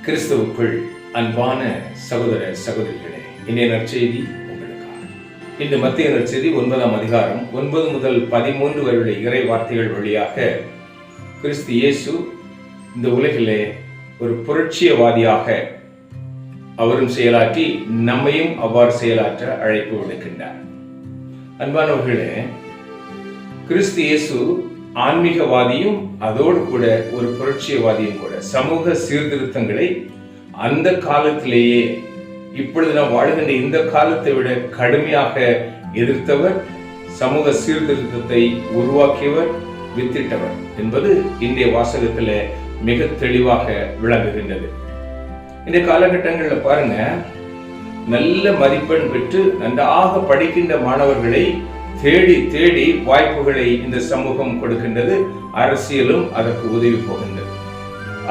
கிறிஸ்துவுக்குள் அன்பான சகோதர சகோதரிகளே, இன்றைய நற்செய்தி உங்களுக்காக. இன்று மத்திய நற்செய்தி 9ஆம் அதிகாரம் 9 முதல் 13 வரை இறை வார்த்தைகள் வழியாக கிறிஸ்து இயேசு இந்த உலகிலே ஒரு புரட்சியவாதியாக அவரும் செயலாற்றி நம்மையும் அவ்வாறு செயலாற்ற அழைப்பு விடுக்கின்றார். அன்பானவர்களே, கிறிஸ்து இயேசு ஆன்மீகவாதியும் அதோடு கூட ஒரு புரட்சியவாதியும் கூட. சமூக சீர்திருத்தங்களை அந்த காலத்திலேயே இப்பொழுது நாம் வாழ்கின்ற இந்த காலத்தை விட கடுமையாக எதிர்த்தவர், சமூக சீர்திருத்தத்தை உருவாக்கியவர், வித்திட்டவர் என்பது இன்றைய வாசகத்தில் மிக தெளிவாக விளங்குகின்றது. இந்த காலகட்டங்களில் பாருங்க, நல்ல மதிப்பெண் பெற்று நன்றாக படிக்கின்ற மாணவர்களை தேடி தேடி வாய்ப்புகளை இந்த சமூகம் கொடுக்கின்றது. அரசியலும் அதற்கு உதவி போகின்றது.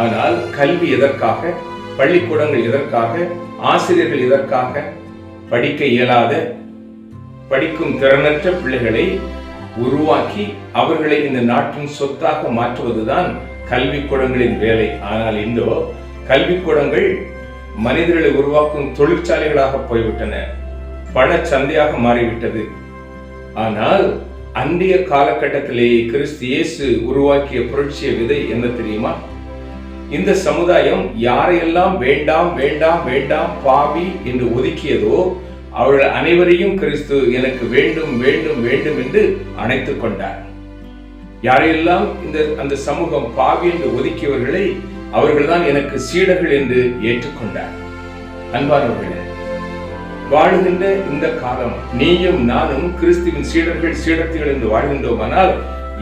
ஆனால் கல்வி எதற்காக, பள்ளிக்கூடங்கள் எதற்காக, ஆசிரியர்கள் எதற்காக? படிக்க இயலாத, படிக்கும் திறனற்ற பிள்ளைகளை உருவாக்கி அவர்களை இந்த நாட்டின் சொத்தாக மாற்றுவதுதான் கல்விக்கூடங்களின் வேலை. ஆனால் இன்றோ கல்விக்கூடங்கள் மனிதர்களை உருவாக்கும் தொழிற்சாலைகளாக போய்விட்டன, பண சந்தையாக மாறிவிட்டது. ஆனால் அன்றைய காலகட்டத்திலேயே கிறிஸ்து இயேசு உருவாக்கிய புரட்சிய விதை என்ன தெரியுமா? இந்த சமுதாயம் யாரையெல்லாம் வேண்டாம் வேண்டாம் வேண்டாம் பாவி என்று ஒதுக்கியதோ அவர்கள் அனைவரையும் கிறிஸ்து எனக்கு வேண்டும் வேண்டும் வேண்டும் என்று அணைத்துக் கொண்டார். யாரையெல்லாம் அந்த சமூகம் பாவி என்று ஒதுக்கியவர்களை அவர்கள்தான் எனக்கு சீடர்கள் என்று ஏற்றுக்கொண்டார். அன்பானவர்களே, வாழுகின்ற இந்த காலம் நீயும் நானும் கிறிஸ்துவின் சீடர்கள் சீடத்திகள் என்று வாழ்கின்றோமானால்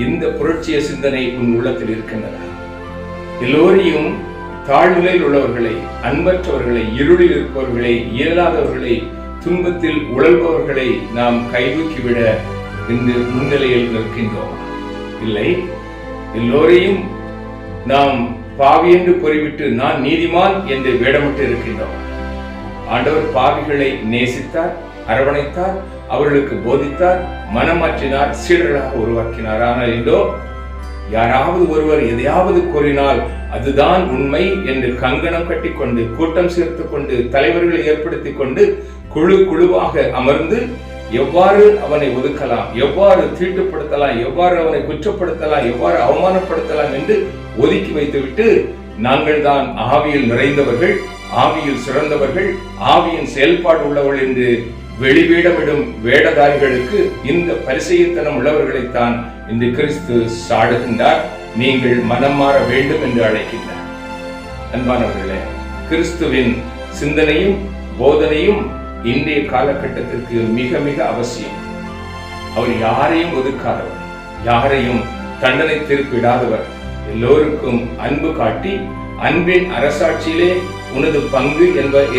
இந்த புரட்சிய சிந்தனை உன் உள்ளத்தில் இருக்கின்றன. எல்லோரையும், தாழ்நிலையில் உள்ளவர்களை, அன்பற்றவர்களை, இருளில் இருப்பவர்களை, இயலாதவர்களை, துன்பத்தில் உழல்பவர்களை நாம் கைதூக்கிவிட இந்த முன்னிலையில் நிற்கின்றோம். இல்லை, எல்லோரையும் நாம் பாவி என்று கூறிவிட்டு நான் நீதிமான் என்று வேடமிட்டு இருக்கின்றோம். ஆண்டவர் பாவிகளை நேசித்தார், அரவணைத்தார், அவர்களுக்கு போதித்தார், மனமாற்றினார், சீடர்களாக உருவாக்கினார். ஆனால் இன்றோ யாராவது ஒருவர் எதையாவது கூறினால் அதுதான் உண்மை என்று கங்கணம் கட்டிக்கொண்டு, கூட்டம் சேர்த்து கொண்டு, தலைவர்களை ஏற்படுத்தி கொண்டு, குழுவாக அமர்ந்து எவ்வாறு அவனை ஒதுக்கலாம், எவ்வாறு தீட்டுப்படுத்தலாம், எவ்வாறு அவனை குற்றப்படுத்தலாம், எவ்வாறு அவமானப்படுத்தலாம் என்று ஒதுக்கி வைத்துவிட்டு நாங்கள் தான் ஆவியில் நிறைந்தவர்கள், ஆவியில் சிறந்தவர்கள், ஆவியின் செயல்பாடு உள்ளவர்கள் என்று வெளிவேடமிடும் வேடதாரிகளுக்கு, இந்த பரிசெயத்தனம் உள்ளவர்களைத்தான் இந்த கிறிஸ்து சாடுகின்றார். நீங்கள் மனம் மாற வேண்டும் என்று அழைக்கின்றார். அன்பானவர்களே, கிறிஸ்துவின் சிந்தனையும் போதனையும் இன்றைய காலகட்டத்திற்கு மிக மிக அவசியம். அவர் யாரையும் ஒதுக்காதவர், யாரையும் தண்டனை தீர்ப்பிடாதவர், எல்லோருக்கும் அன்பு காட்டி அன்பின் அரசாட்சியிலே உனது பங்கு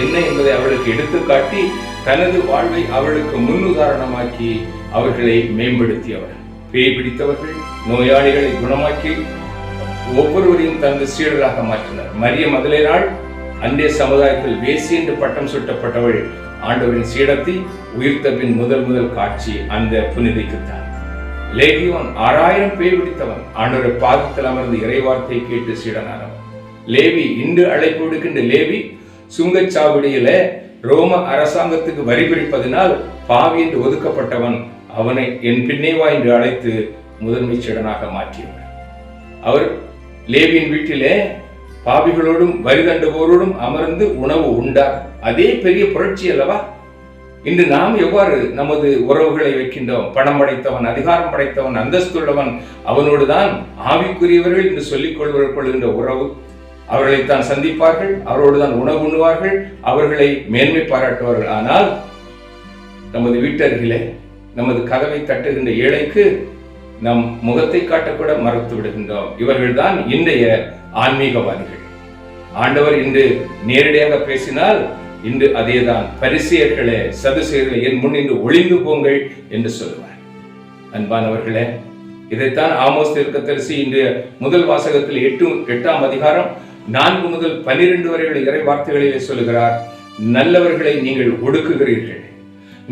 என்ன என்பதை அவளுக்கு எடுத்துக்காட்டி தனது வாழ்வை அவளுக்கு முன்னுதாரணமாக்கி அவர்களை மேம்படுத்தியவர். பேய் பிடித்தவர்கள், நோயாளிகளை குணமாக்கி ஒவ்வொருவரையும் தனது சீடராக மாற்றினார். மரிய மதலேனாள் அன்றைய சமுதாயத்தில் வேசி என்று பட்டம் சுட்டப்பட்டவள் ஆண்டவரின் சீடத்தை உயிர்த்த பின் முதல் காட்சி அந்த புனிதைக்குத்தான். லேகியோன் 6000 பேய் பிடித்தவன் ஆண்டவர் பாதத்தில் அமர்ந்து இறைவார்த்தை கேட்டு சீடனானவன். லேவி, இன்று அழைப்பு விடுக்கின்ற லேவி சுங்கச்சாவடியில ரோம அரசாங்கத்துக்கு வரி பிரிப்பதனால் பாவி என்று ஒதுக்கப்பட்டவன். அவனை என் பின்னேவா என்று அழைத்து முதன்மை சீடனாக மாற்றியவர். அவர் லேவியின் வீட்டிலே பாவிகளோடும் வரி தண்டுவோரோடும் அமர்ந்து உணவு உண்டார். அதே பெரிய புரட்சி அல்லவா? இன்று நாம் எவ்வாறு நமது உறவுகளை வைக்கின்றோம்? பணம் படைத்தவன், அதிகாரம் படைத்தவன், அந்தஸ்துள்ளவன், அவனோடு தான் ஆவிக்குரியவர்கள் என்று சொல்லிக் கொள்கின்ற உறவு. அவர்களைத்தான் சந்திப்பார்கள், அவரோடு தான் உணவு உண்ணுவார்கள், அவர்களை மேன்மை பாராட்டுவார்கள். ஆனால் நமது வீட்டருகிலே நமது கதவை தட்டுகின்ற ஏழைக்கு நம் முகத்தை காட்டக்கூட மறுத்து விடுகின்றோம். இவர்கள் தான் இன்றைய ஆன்மீகவாதிகள். ஆண்டவர் இன்று நேரடியாக பேசினால் இன்று அதேதான், பரிசேயர்களே, சதுசேயர்களே, என் முன் இன்று ஒளிந்து போங்கள் என்று சொல்லுவார். அன்பானவர்களே, இதைத்தான் ஆமோஸ் தீர்க்கதரிசி இன்று முதல் வாசகத்தில் 8ஆம் அதிகாரம் 4 முதல் 12 வரை இறை வார்த்தைகளிலே சொல்லுகிறார். நல்லவர்களை நீங்கள் ஒடுக்குகிறீர்கள்,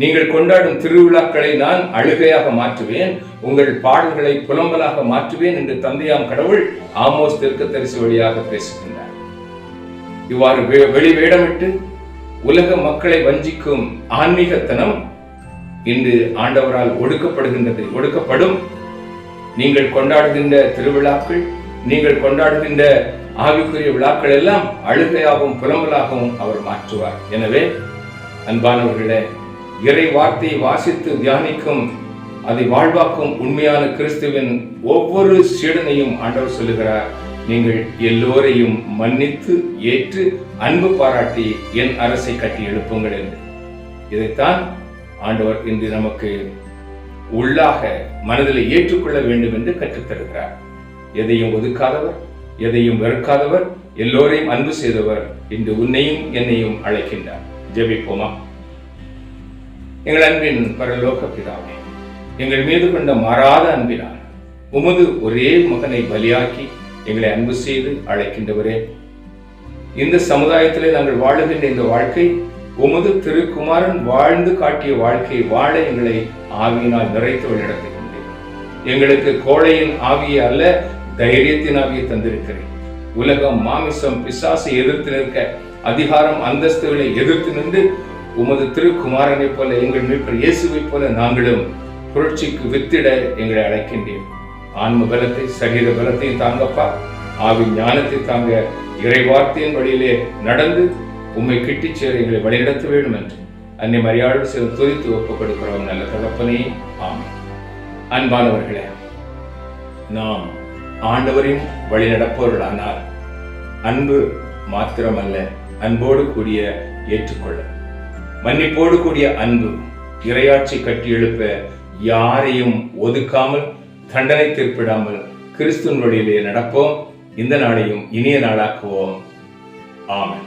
நீங்கள் கொண்டாடும் திருவிழாக்களை நான் அழுகையாக மாற்றுவேன், உங்கள் பாடல்களை புலம்பலாக மாற்றுவேன் என்று தந்தையாம் கடவுள் ஆமோஸ் தீர்க்கதரிசி வழியாக பேசுகின்றார். இவ்வாறு வெளி வேடமிட்டு உலக மக்களை வஞ்சிக்கும் ஆன்மீகத்தனம் இன்று ஆண்டவரால் ஒடுக்கப்படும். நீங்கள் கொண்டாடுகின்ற திருவிழாக்கள், நீங்கள் கொண்டாடுகின்ற ஆவிக்குரிய விழாக்கள் எல்லாம் அழுகையாகவும் புலம்பலாகவும் அவர் மாற்றுவார். எனவே அன்பானவர்களே, இறை வார்த்தையை வாசித்து தியானிக்கும், அதை வாழ்வாக்கும் உண்மையான கிறிஸ்துவின் ஒவ்வொரு சீடனையும் ஆண்டவர் சொல்லுகிறார், நீங்கள் எல்லோரையும் மன்னித்து ஏற்று அன்பு பாராட்டி என் அரசை கட்டி எழுப்புங்கள் என்று. இதைத்தான் ஆண்டவர் இன்று நமக்கு உள்ளாக மனதில் ஏற்றுக்கொள்ள வேண்டும் என்று கற்றுத்தருகிறார். எதையும் ஒதுக்காதவர், எதையும் வெறுக்காதவர், எல்லோரையும் அன்பு செய்தவர் இன்று உன்னையும் என்னையும் அழைக்கின்றார். ஜெபிப்போமா. எங்கள் அன்பின் பரலோக பிதாவே, எங்கள் மீது கொண்ட மாறாத அன்பினால் உமது ஒரே மகனை பலியாக்கி எங்களை அன்பு செய்து அழைக்கின்றவரே, இந்த சமுதாயத்திலே நாங்கள் வாழுகின்ற இந்த வாழ்க்கை உமது திருக்குமாரன் வாழ்ந்து காட்டிய வாழ்க்கையை வாழ எங்களை ஆவியினால் நிறைத்து வழிநடத்திக் கொண்டேன். எங்களுக்கு கோழையின் ஆவியை அல்ல, தைரியத்தின் ஆவியை தந்திருக்கிறேன். உலகம், மாமிசம், பிசாசை எதிர்த்து நிற்க, அதிகாரம், அந்தஸ்துகளை எதிர்த்து நின்று உமது திருக்குமாரனை போல, எங்கள் மீட்பர் இயேசுவை போல நாங்களும் புரட்சிக்கு வித்திட எங்களை அழைக்கின்றேன். ஆன்ம பலத்தை, சரீர பலத்தையும் தாங்கப்பா, ஆவி ஞானத்தை தாங்க, இறை வார்த்தையின் வழியிலே நடந்து உம்மை கிட்டிச் சேர எங்களை வழிநடத்த வேண்டும் என்று அன்னை மரியாதை செய்து துதித்து ஒப்புக் கொடுக்கிறோம் நல்ல தகப்பனே. ஆமென். அன்பானவர்களே, நாம் ஆண்டவரையும் வழி நடப்பவர்களானால் அன்பு மாத்திரமல்ல, அன்போடு கூடிய ஏற்றுக்கொள்ள, மன்னிப்போடு கூடிய அன்பு இறையாட்சி கட்டி எழுப்ப, யாரையும் ஒதுக்காமல், தண்டனை தீர்ப்பிடாமல் கிறிஸ்துவின் வழியிலே நடப்போம். இந்த நாளையும் இனிய நாளாக்குவோம். ஆமென்.